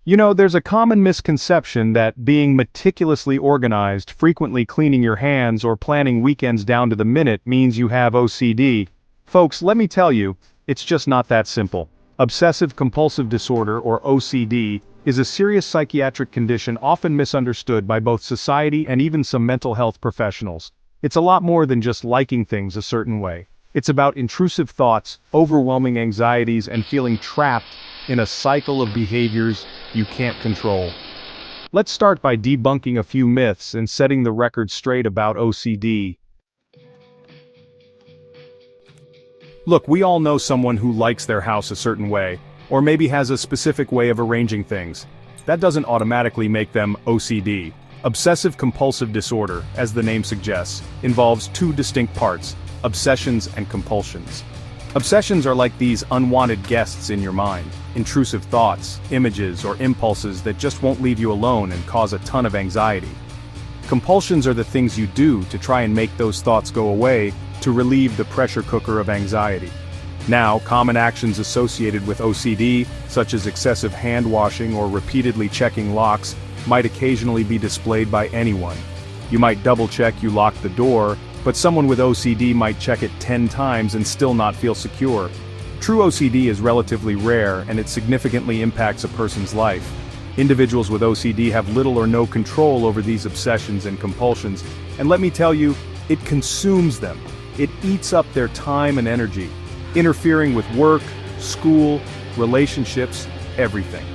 You know, there's a common misconception that being meticulously organized, frequently cleaning your hands, or planning weekends down to the minute means you have OCD. Folks, let me tell you, it's just not that simple. Obsessive compulsive disorder, or OCD, is a serious psychiatric condition often misunderstood by both society and even some mental health professionals. It's a lot more than just liking things a certain way. It's about intrusive thoughts, overwhelming anxieties, and feeling trapped in a cycle of behaviors you can't control. Let's start by debunking a few myths and setting the record straight about OCD. Look, we all know someone who likes their house a certain way, or maybe has a specific way of arranging things. That doesn't automatically make them OCD. Obsessive compulsive disorder, as the name suggests, involves two distinct parts: obsessions and compulsions. Obsessions are like these unwanted guests in your mind, intrusive thoughts, images, or impulses that just won't leave you alone and cause a ton of anxiety. Compulsions are the things you do to try and make those thoughts go away, to relieve the pressure cooker of anxiety. Now, common actions associated with OCD, such as excessive hand washing or repeatedly checking locks, might occasionally be displayed by anyone. You might double-check you locked the door, but someone with OCD might check it 10 times and still not feel secure. True OCD is relatively rare, and it significantly impacts a person's life. Individuals with OCD have little or no control over these obsessions and compulsions, and let me tell you, it consumes them. It eats up their time and energy, interfering with work, school, relationships, everything.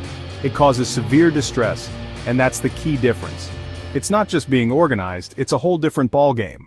It causes severe distress, and that's the key difference. It's not just being organized, it's a whole different ballgame.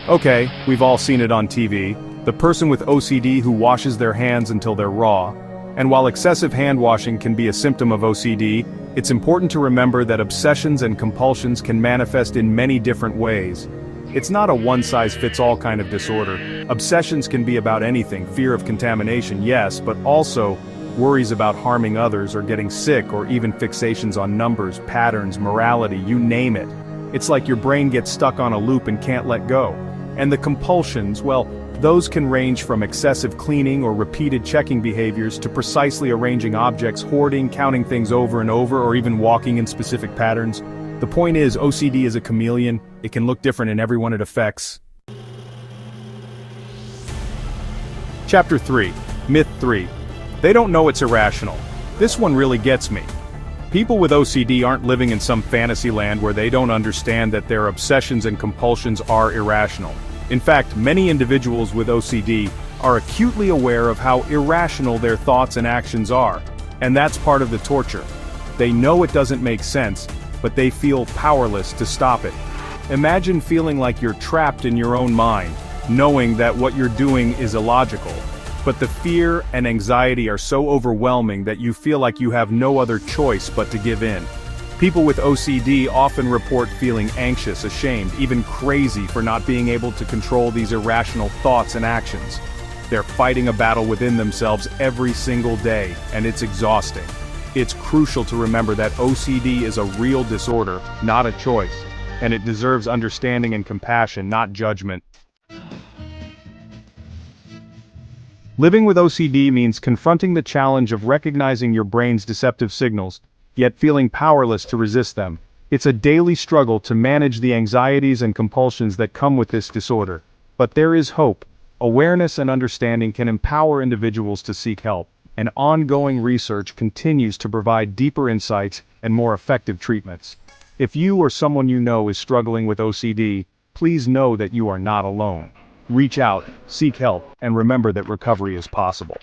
Okay, we've all seen it on TV, the person with OCD who washes their hands until they're raw. And while excessive hand washing can be a symptom of OCD, it's important to remember that obsessions and compulsions can manifest in many different ways. It's not a one-size-fits-all kind of disorder. Obsessions can be about anything: fear of contamination, yes, but also worries about harming others or getting sick, or even fixations on numbers, patterns, morality, you name it. It's like your brain gets stuck on a loop and can't let go. And the compulsions, well, those can range from excessive cleaning or repeated checking behaviors to precisely arranging objects, hoarding, counting things over and over, or even walking in specific patterns. The point is, OCD is a chameleon. It can look different in everyone it affects. Chapter 3. Myth 3. They don't know it's irrational. This one really gets me. People with OCD aren't living in some fantasy land where they don't understand that their obsessions and compulsions are irrational. In fact, many individuals with OCD are acutely aware of how irrational their thoughts and actions are, and that's part of the torture. They know it doesn't make sense, but they feel powerless to stop it. Imagine feeling like you're trapped in your own mind, knowing that what you're doing is illogical. But the fear and anxiety are so overwhelming that you feel like you have no other choice but to give in. People with OCD often report feeling anxious, ashamed, even crazy for not being able to control these irrational thoughts and actions. They're fighting a battle within themselves every single day, and it's exhausting. It's crucial to remember that OCD is a real disorder, not a choice, and it deserves understanding and compassion, not judgment. Living with OCD means confronting the challenge of recognizing your brain's deceptive signals, yet feeling powerless to resist them. It's a daily struggle to manage the anxieties and compulsions that come with this disorder. But there is hope. Awareness and understanding can empower individuals to seek help, and ongoing research continues to provide deeper insights and more effective treatments. If you or someone you know is struggling with OCD, please know that you are not alone. Reach out, seek help, and remember that recovery is possible.